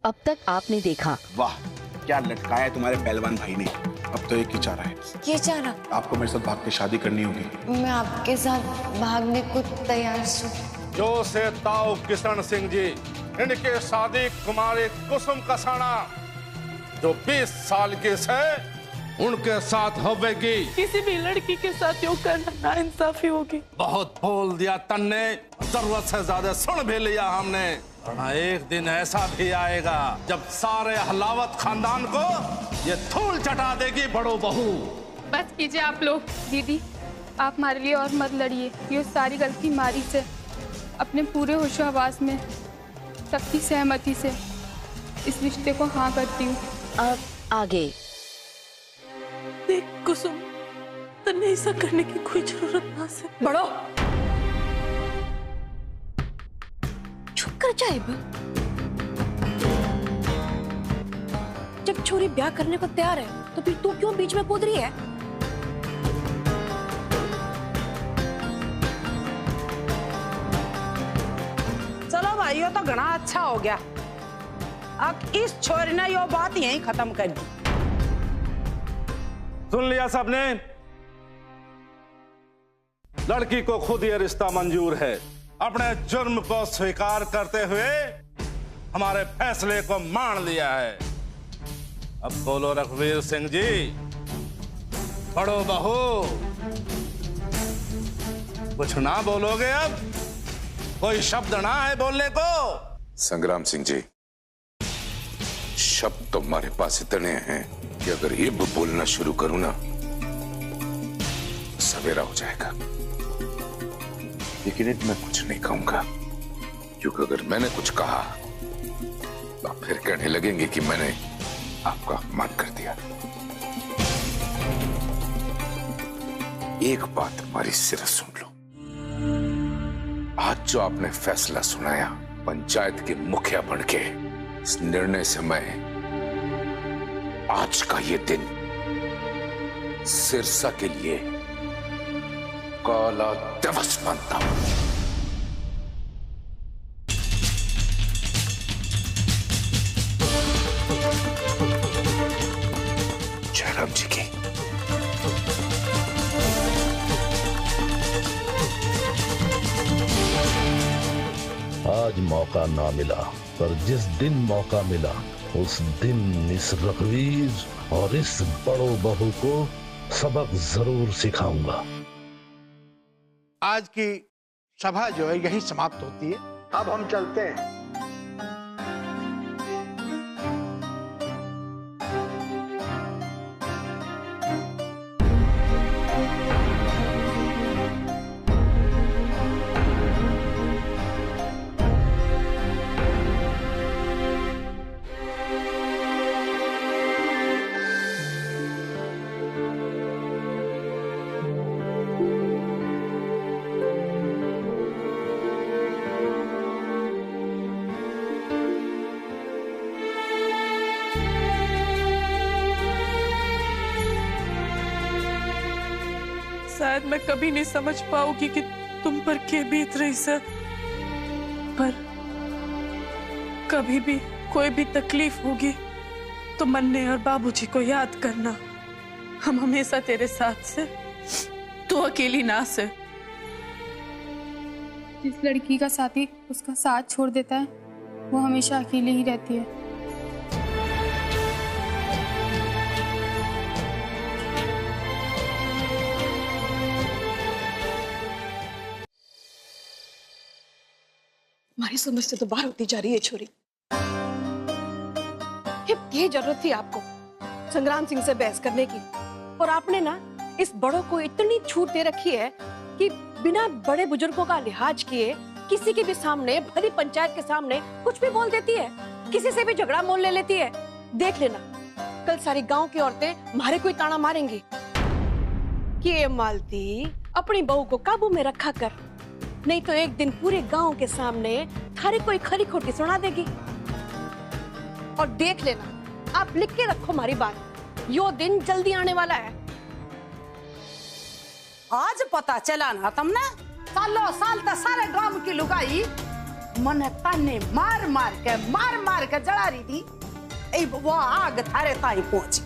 अब तक आपने देखा। वाह, क्या लटकाया है तुम्हारे पहलवान भाई ने। अब तो एक ही चारा है। ये चारा? आपको मेरे साथ भाग के शादी करनी होगी। मैं आपके साथ भागने को तैयार हूँ। जो से ताऊ किशन सिंह जी, इनके शादी कुमारी कुसुम कसाना जो 20 साल की है उनके साथ होवेगी। किसी भी लड़की के साथ योग करना नाइंसाफी होगी। बहुत बोल दिया तन्ने, जरूरत से ज्यादा सुन भी लिया हमने। वरना एक दिन ऐसा भी आएगा जब सारे हलावत खानदान को ये धूल चटा देगी बड़ो बहू। बस कीजिए आप लोग। दीदी आप हमारे लिए और मत लड़िए। ये सारी गलती मारी से, अपने पूरे होशो हवास में सबकी सहमति से इस रिश्ते को हाँ करती हूँ। अब आगे। देख कुसुम, तन्ने ऐसा करने की कोई जरूरत ना से। बड़ो चुप कर जाए। जब छोरी ब्याह करने को तैयार है तो फिर तू क्यों बीच में कूद रही है? चलो भाइयों, तो घना अच्छा हो गया। अब इस छोरी ने यो बात यहीं खत्म कर दी। सुन लिया सबने? लड़की को खुद ये रिश्ता मंजूर है। अपने जुर्म को स्वीकार करते हुए हमारे फैसले को मान लिया है। अब बोलो रघुवीर सिंह जी, बड़ो बहू, कुछ ना बोलोगे? अब कोई शब्द ना है बोलने को? संग्राम सिंह जी, शब्द तो हमारे पास इतने हैं कि अगर ये बोलना शुरू करूं ना, सवेरा हो जाएगा। लेकिन मैं कुछ नहीं कहूंगा, क्योंकि अगर मैंने कुछ कहा तो आप फिर कहने लगेंगे कि मैंने आपका अपमान कर दिया। एक बात हमारी सिर्फ सुन लो। आज जो आपने फैसला सुनाया पंचायत के मुखिया बन के, इस निर्णय से मैं आज का ये दिन सिरसा के लिए काला दिवस मानता हूं। जयराम जी की आज मौका ना मिला, पर जिस दिन मौका मिला उस दिन इस रघुवीर और इस बड़ो बहू को सबक जरूर सिखाऊंगा। आज की सभा जो है यहीं समाप्त होती है। अब हम चलते हैं। शायद मैं कभी नहीं समझ पाऊंगी कि तुम पर क्या बीत रही सर, पर कभी भी कोई भी तकलीफ होगी तो मन्ने और बाबूजी को याद करना। हम हमेशा तेरे साथ से, तू अकेली ना से। जिस लड़की का साथी उसका साथ छोड़ देता है वो हमेशा अकेली ही रहती है। हमारी समझ से तो बाहर होती जा रही है छोरी। ये जरूरत थी आपको संग्राम सिंह से बहस करने की, और आपने ना इस बड़ों को इतनी छूट दे रखी है कि बिना बड़े बुजुर्गों का लिहाज किए किसी के भी सामने, भरी पंचायत के सामने कुछ भी बोल देती है, किसी से भी झगड़ा मोल ले लेती है। देख लेना कल सारी गांव की औरतें हमारे कोई ताना मारेंगी कि ये मालती अपनी बहू को काबू में रखा कर, नहीं तो एक दिन पूरे गांव के सामने थारी कोई खरी खोटी सुना देगी। और देख लेना, आप लिख के रखो हमारी बात, यो दिन जल्दी आने वाला है। आज पता चला ना तुमने? सालों साल तक सारे गांव की लुगाई मन ताने मार मार के जला रही थी, वो आग थारे ताई पहुंच गई।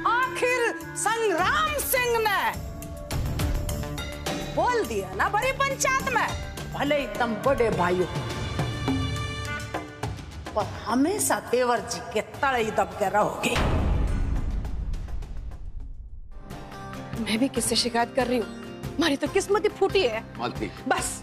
आखिर संग्राम सिंह ने बोल दिया ना बड़ी पंचायत में, भले ही तुम बड़े भाई हो, पर हमेशा तेवर जी के तले ही दब के रहोगे। मैं भी किससे शिकायत कर रही हूँ, हमारी तो किस्मत ही फूटी है। मालती, बस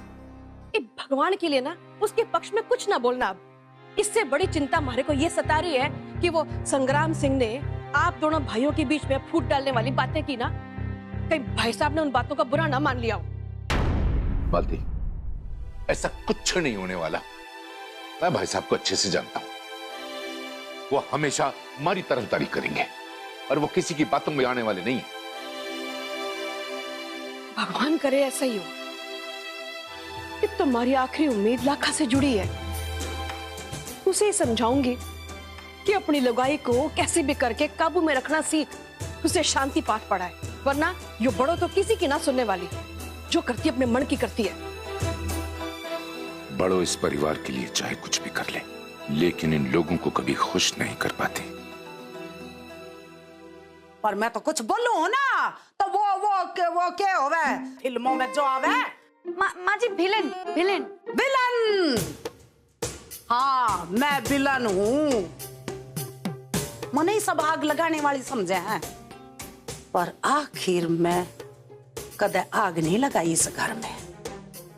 भगवान के लिए ना उसके पक्ष में कुछ ना बोलना। अब इससे बड़ी चिंता हमारे को ये सता रही है कि वो संग्राम सिंह ने आप दोनों भाइयों के बीच में फूट डालने वाली बातें की ना, कहीं भाई साहब ने उन बातों का बुरा ना मान लिया हो। मालती, ऐसा कुछ नहीं होने वाला। मैं भाई साहब को अच्छे से जानता हूं, वो हमेशा हमारी तरफदारी करेंगे और वो किसी की बातों में आने वाले नहीं है। भगवान करे ऐसा ही हो। ये तुम्हारी आखिरी उम्मीद लाखा से जुड़ी है। उसे समझाऊंगी कि अपनी लुगाई को कैसे भी करके काबू में रखना सीख, उसे शांति पाठ पढ़ाए, वरना यो बड़ो तो किसी की ना सुनने वाली, जो करती अपने मन की करती है। बड़ो इस परिवार के लिए चाहे कुछ भी कर ले, लेकिन इन लोगों को कभी खुश नहीं कर पाते। पर मैं तो कुछ बोलूं ना तो वो क्या होवे फिल्मों में जो आवे, माँ जी विलन विलन विलन। हाँ, मैं विलन हूँ। मने ही सब आग लगाने वाली समझे हैं, पर आखिर मैं कदे आग नहीं लगाई इस घर में।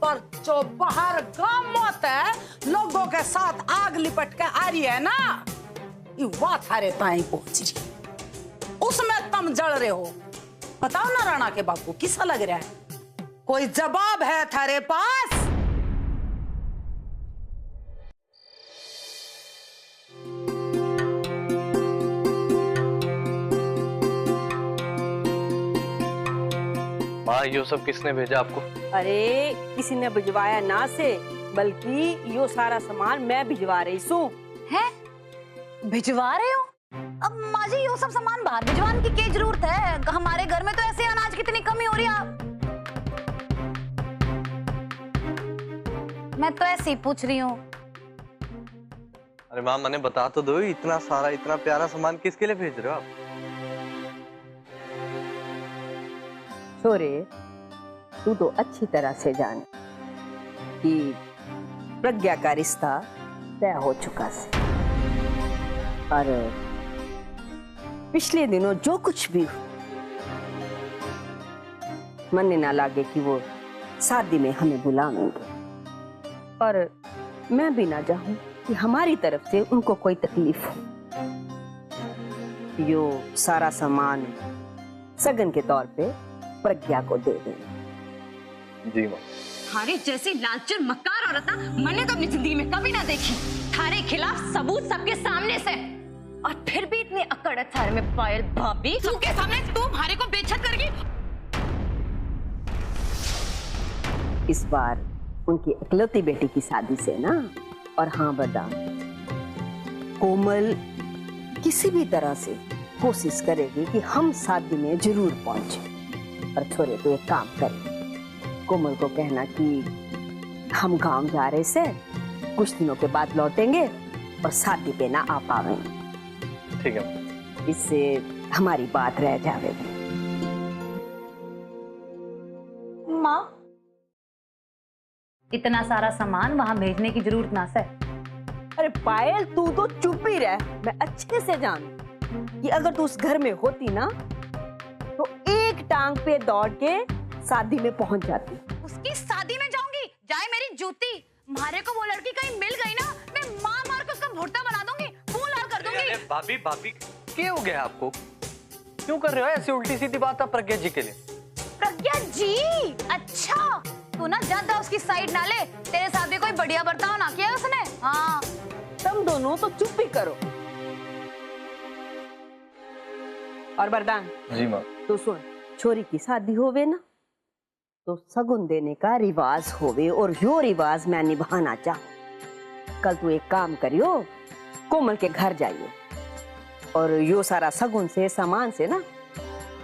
पर जो बाहर गांव मत है लोगों के साथ आग लिपट के आ रही है ना, ये वो थारे ताई पहुंच रही, उसमें तुम जल रहे हो। बताओ ना राणा के बापू, किसा लग रहा है? कोई जवाब है थारे पास? माँ, ये सब किसने भेजा आपको? अरे किसी ने भिजवाया ना से, बल्कि यो सारा सामान मैं भिजवा रही हूँ। है? भिजवा रहे हो? अब माँ जी ये सब सामान बाहर भिजवाने की क्या जरूरत है? हमारे घर में तो ऐसे अनाज की इतनी कमी हो रही है। मैं तो ऐसे ही पूछ रही हूँ। अरे माँ, मैंने बता तो दो, इतना सारा इतना प्यारा सामान किसके लिए भेज रहे हो आप? छोरे, तू तो अच्छी तरह से जान कि प्रज्ञा का रिश्ता तय हो चुका है, और पिछले दिनों जो कुछ भी मन ना लागे कि वो शादी में हमें बुलाएंगे, और मैं भी ना चाहूं कि हमारी तरफ से उनको कोई तकलीफ हो। यो सारा सामान सगन के तौर पे प्रज्ञा को दे दें। जी माँ। थारे जैसी लालचुर मक्कार औरत ना मैंने तो अपनी जिंदगी में कभी ना देखी। थारे खिलाफ सबूत सबके सामने से, और फिर भी इतनी अकड़ है थारे में। पायल भाभी, सबके सामने तू हमारे को बेइज्जत करेगी। इस बार उनकी इकलौती बेटी की शादी से ना, और हाँ बदाम, कोमल किसी भी तरह से कोशिश करेगी कि हम शादी में जरूर पहुंचे। और छोरे तो एक काम करें, कोमल को कहना कि हम गांव जा रहे से, कुछ दिनों के बाद लौटेंगे और शादी पे ना आ पावेंगे। ठीक है, इससे हमारी बात रह जाएगी। माँ, इतना सारा सामान वहां भेजने की जरूरत ना से। अरे पायल, तू तो चुप ही रह। मैं अच्छे से जानती कि अगर तू उस घर में होती ना, तो एक टांग पे दौड़ के शादी में पहुंच जाती। उसकी शादी में जाऊंगी, जाए मेरी जूती। मारे को वो लड़की कहीं मिल गई ना, मैं मार मार कर उसका भुट्टा बना दूंगी, मुंह लाल कर दूंगी। अरे भाभी, भाभी क्या हो गया आपको? क्यों कर रहे हो ऐसी उल्टी सीधी बात आप प्रज्ञा जी के लिए? प्रज्ञा जी? अच्छा, तू ना ज्यादा उसकी साइड ना ले। तेरे साथ भी कोई बढ़िया बर्ताव ना किया उसने। हाँ, तुम दोनों तो चुप ही करो। और वरदान जी माँ। तो सुन, छोरी की शादी होवे ना, तो सगुन देने का रिवाज होवे, और यो रिवाज मैं निभाना चाहूं। कल तू एक काम करियो, कोमल के घर जाइयो और यो सारा सगुन से सामान से ना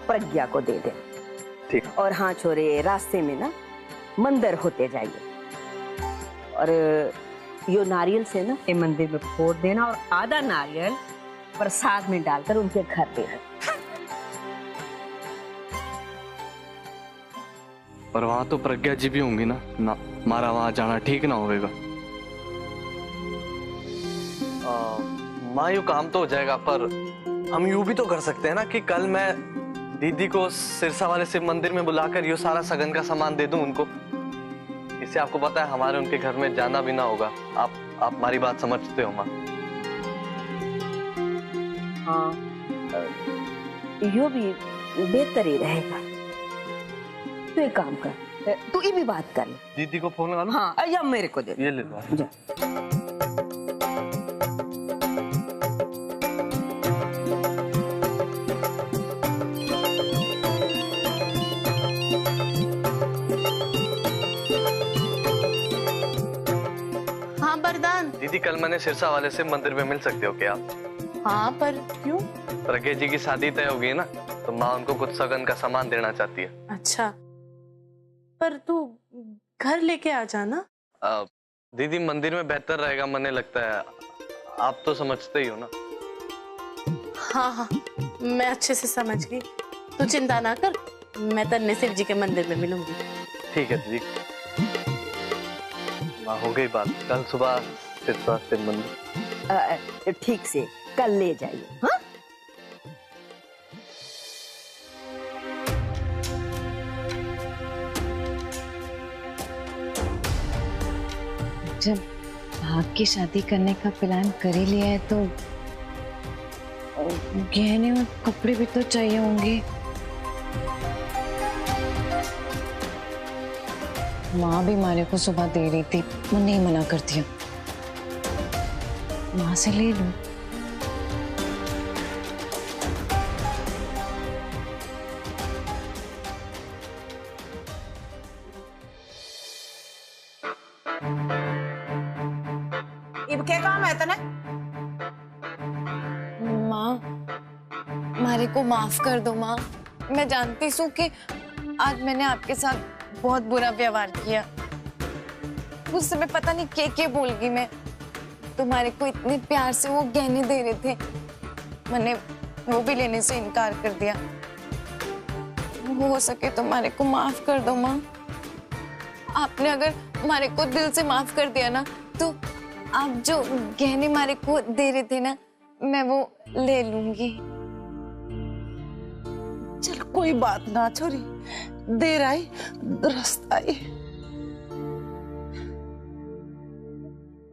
प्रज्ञा को दे दे। ठीक। और हाँ छोरे, रास्ते में ना मंदिर होते जाइए, और यो नारियल से ना ये मंदिर में फोड़ देना और आधा नारियल प्रसाद में डालकर उनके घर देना। पर वहां तो प्रज्ञा जी भी होंगी ना, हमारा वहां जाना ठीक ना होगा। माँ, यूं काम तो हो जाएगा, पर हम यूं भी तो कर सकते हैं ना कि कल मैं दीदी को सिरसा वाले शिव मंदिर में बुलाकर ये सारा सगन का सामान दे दूं उनको। इससे आपको पता है हमारे उनके घर में जाना भी ना होगा। आप हमारी बात समझते हो माँ? हाँ, यो भी बेहतर ही रहेगा। तू एक काम कर, तू ये भी बात कर ले। दीदी को फोन लगा लो। हाँ, या मेरे को दे। ये ले लो। हाँ वरदान। दीदी, कल मैंने सिरसा वाले से मंदिर में मिल सकते हो क्या आप? हाँ, पर क्यों? प्रज्ञा जी की शादी तय हो गई ना, तो माँ उनको कुछ सगन का सामान देना चाहती है। अच्छा, पर तू घर लेके आ जाना। दीदी, मंदिर में बेहतर रहेगा मने लगता है, आप तो समझते ही हो ना। हाँ हाँ, मैं अच्छे से समझ गई। तू चिंता ना कर, मैं तन्ने शिव जी के मंदिर में मिलूंगी। ठीक है दीदी। माँ, हो गई बात, कल सुबह सिरसा शिव मंदिर। ठीक से कल ले जाइए। हाँ, जब भाग की शादी करने का प्लान कर ही लिया है तो गहने और कपड़े भी तो चाहिए होंगे। माँ भी मारे को सुबह दे रही थी, मैं नहीं मना कर दिया। माँ से ले लूं। इब क्या काम है तने? माँ, मारे को माफ कर दो माँ। मैं जानती हूँ कि आज मैंने आपके साथ बहुत बुरा व्यवहार किया। उस समय पता नहीं क्या बोल गई मैं। तुम्हारे को इतने प्यार से वो गहने दे रहे थे, मैंने वो भी लेने से इनकार कर दिया। हो सके तो मारे को माफ कर दो माँ। आपने अगर मारे को दिल से माफ कर दिया ना, तो आप जो गहने मारे को दे रहे थे ना, मैं वो ले लूंगी। चल कोई बात ना छोरी, देर आई दुरुस्त आई।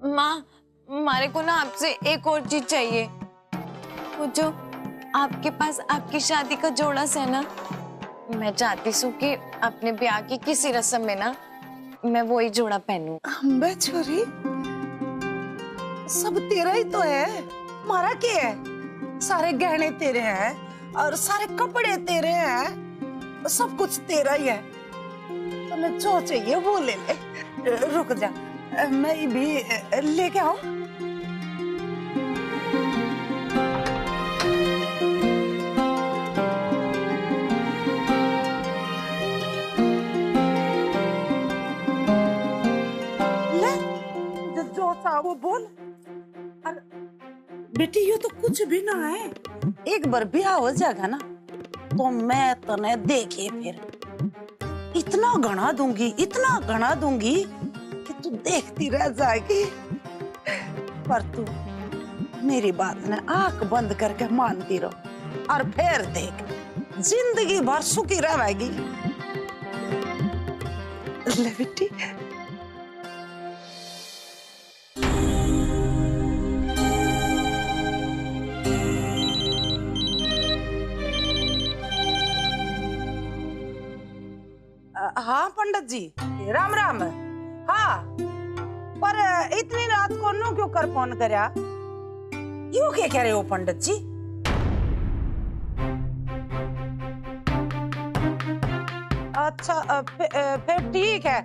माँ, मारे को ना आपसे एक और चीज चाहिए। वो जो आपके पास आपकी शादी का जोड़ा है ना, मैं चाहती हूँ कि अपने ब्याह की किसी रस्म में ना मैं वो ही जोड़ा पहनूं। बे छोरी, सब तेरा ही तो है, हमारा क्या है? सारे गहने तेरे हैं और सारे कपड़े तेरे हैं, सब कुछ तेरा ही है। तुम्हें जो चाहिए वो ले ले। रुक जा, मैं भी लेके आऊं। ले, जो सा वो बोल। बेटी ये तो कुछ भी ना है, एक बार ब्याह हो जाएगा ना तो मैं तने देखे फिर इतना गणा दूंगी, इतना गणा दूंगी कि तू देखती रह जाएगी। पर तू मेरी बात ने आंख बंद करके मानती रहो और फिर देख, जिंदगी भर सुखी रहेगी। ले बेटी, हाँ पंडित जी, राम राम। हाँ, पर इतनी रात को नो क्यों कर फोन करया? यूं क्या कह रहे हो पंडित जी? अच्छा, फिर ठीक है।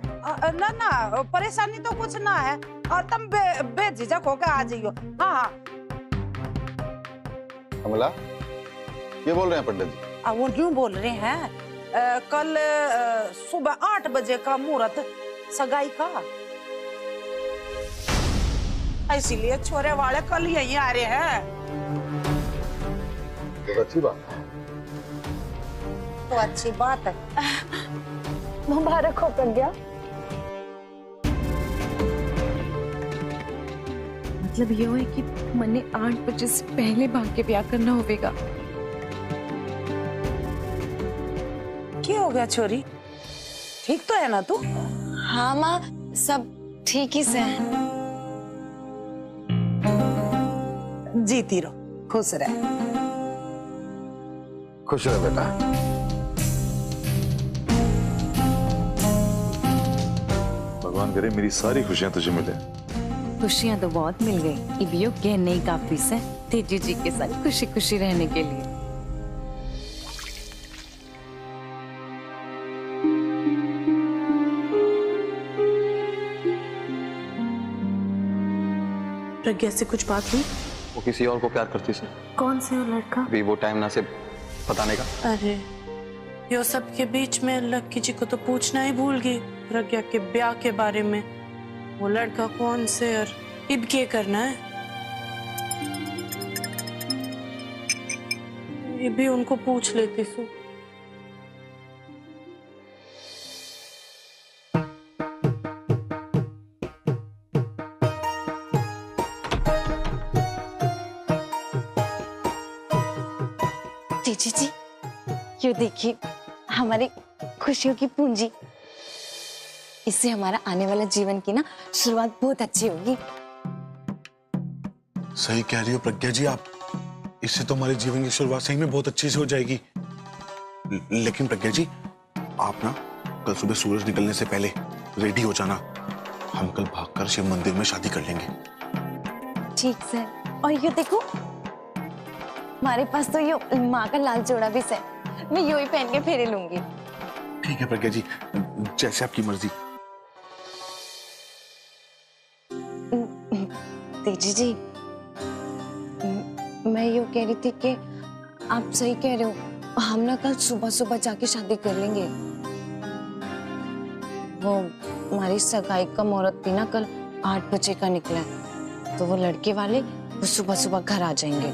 ना ना, परेशानी तो कुछ ना है और तुम बेझिझक होकर आ जाइयो। हाँ हाँ। कमला, ये बोल रहे हैं पंडित जी? वो यूं बोल रहे हैं, कल सुबह 8 बजे का मुहूर्त सगाई का। इसीलिए छोरे वाले कल यहीं आ रहे हैं। तो अच्छी बात है। तो अच्छी बात है। मुबारक हो प्रज्ञा। मतलब ये है कि मने 8 बजे से पहले भाग के ब्याह करना होगा। क्या हो गया छोरी? ठीक तो है ना तू? हाँ माँ, सब ठीक ही से है। जीती रहो, खुश रह। खुश रह बेटा। भगवान करे मेरी सारी खुशियां तुझे मिले। खुशियां तो बहुत मिल गई। इबियो के नई काफी से तेजी जी के साथ खुशी खुशी रहने के लिए। प्रज्ञा से कुछ बात हुई? वो किसी और को प्यार करती से। कौन से वो लड़का? अभी वो टाइम ना से बताने का। अरे यो सब के बीच में लक्की जी को तो पूछना ही भूल गई प्रज्ञा के ब्याह के बारे में। वो लड़का कौन से और अब क्या करना है? ये भी उनको पूछ लेती सु। तेजी जी, ये देखिए हमारी खुशियों की पूंजी। इससे हमारा आने वाला जीवन की ना शुरुआत बहुत अच्छी होगी। सही कह रही हो प्रज्ञा जी आप। इससे तो हमारे जीवन की शुरुआत सही में बहुत अच्छी से हो जाएगी। लेकिन प्रज्ञा जी आप ना कल सुबह सूरज निकलने से पहले रेडी हो जाना। हम कल भागकर शिव मंदिर में शादी कर लेंगे। ठीक सर। और ये देखो हमारे पास तो ये माँ का लाल जोड़ा भी है। मैं यो ही पहन के फेरे लूंगी। ठीक है प्रज्ञा जी, जैसे आपकी मर्जी। तेजी जी, मैं यो कह रही थी कि आप सही कह रहे हो। हम ना कल सुबह सुबह जाके शादी कर लेंगे। वो हमारी सगाई का मुहूर्त भी ना कल 8 बजे का निकला है, तो वो लड़के वाले वो सुबह सुबह घर आ जाएंगे।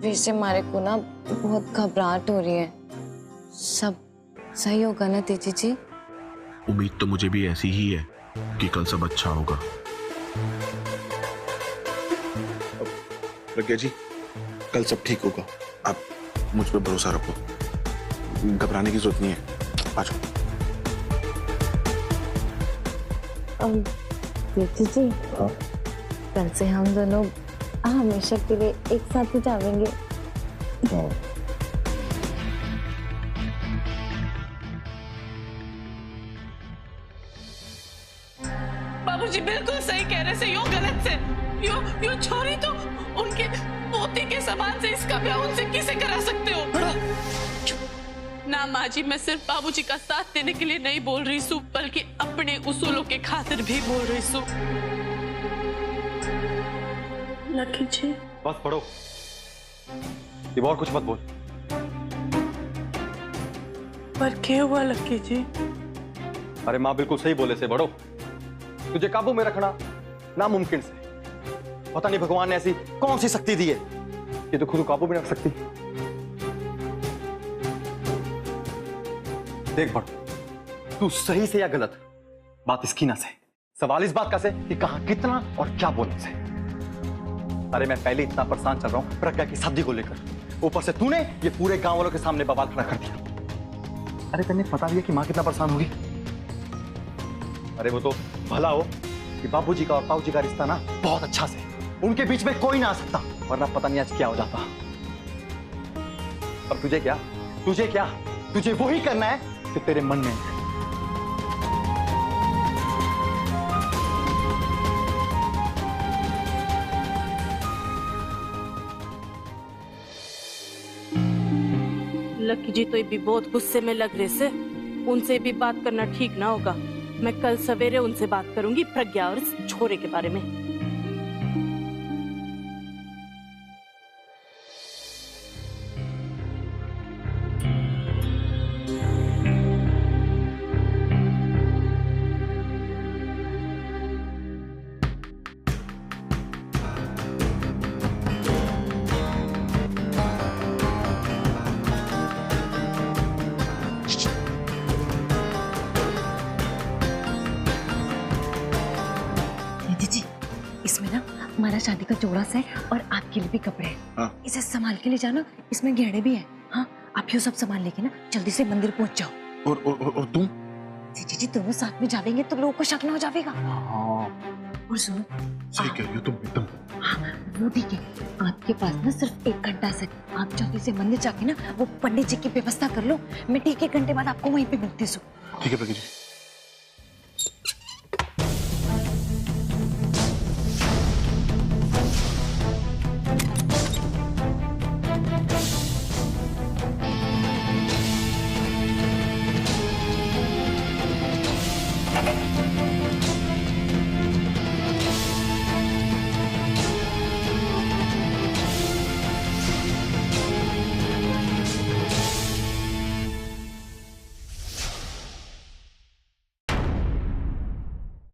वैसे हमारे को ना बहुत घबराहट हो रही है। सब सही होगा ना तेजी जी? उम्मीद तो मुझे भी ऐसी ही है कि कल सब अच्छा होगा। प्रज्ञा जी कल सब ठीक होगा। आप मुझ पर भरोसा रखो। घबराने की जरूरत नहीं है। आ जाओ। तेजी जी, हाँ? कल से हम दोनों हमेशा के लिए एक साथ ही जाएंगे। हाँ। बाबूजी बिल्कुल सही कह रहे से, यो गलत से। यो छोरी तो उनके पोते के समान से, इसका ब्याह उनसे किसे करा सकते हो? ना माँ जी, मैं सिर्फ बाबूजी का साथ देने के लिए नहीं बोल रही सू, बल्कि अपने उसूलों के खातिर भी बोल रही सू। लकी जी बस पढ़ो, ये और कुछ मत बोल। पर क्या हुआ लकी जी? अरे माँ बिल्कुल सही बोले से बड़ो। तुझे काबू में रखना नामुमकिन से। पता नहीं भगवान ने ऐसी कौन सी शक्ति दी है कि तू खुद को काबू में रख सकती। देख बड़ो, तू सही से या गलत, बात इसकी ना से। सवाल इस बात का से कि कहां कितना और क्या बोलने से। अरे मैं पहले इतना परेशान चल रहा हूं प्रज्ञा की शादी को लेकर, ऊपर से तूने ये पूरे गांव वालों के सामने बवाल खड़ा कर दिया। अरे तेने पता भी है कि मां कितना परेशान होगी। अरे वो तो भला हो कि बाबूजी का और ताऊजी का रिश्ता ना बहुत अच्छा से, उनके बीच में कोई ना आ सकता, वरना पता नहीं आज क्या हो जाता। अब तुझे क्या तुझे वही करना है कि तेरे मन में है। लकी जी तो ये भी बहुत गुस्से में लग रहे से। उनसे भी बात करना ठीक ना होगा। मैं कल सवेरे उनसे बात करूंगी प्रज्ञा और इस छोरे के बारे में। चांदी का जोड़ा सा है और आपके लिए भी कपड़े हैं। हाँ। इसे संभाल के ले जाना, इसमें गहने भी हैं। हाँ, आप ये सब सामान लेके ना जल्दी से मंदिर पहुंच जाओ। और तुम? जी जी, दोनों साथ में जाएंगे तो लोगों को शक न हो जाएगा। और सुनो, सही कह रही हो तुम एकदम। हाँ, वो ठीक है, आपके पास ना सिर्फ 1 घंटा से, आप जल्दी से मंदिर जाके ना वो पंडित जी की व्यवस्था कर लो। मैं ठीक 1 घंटे बाद आपको वहीं पे मिलती हूँ। ठीक है प्रज्ञा जी।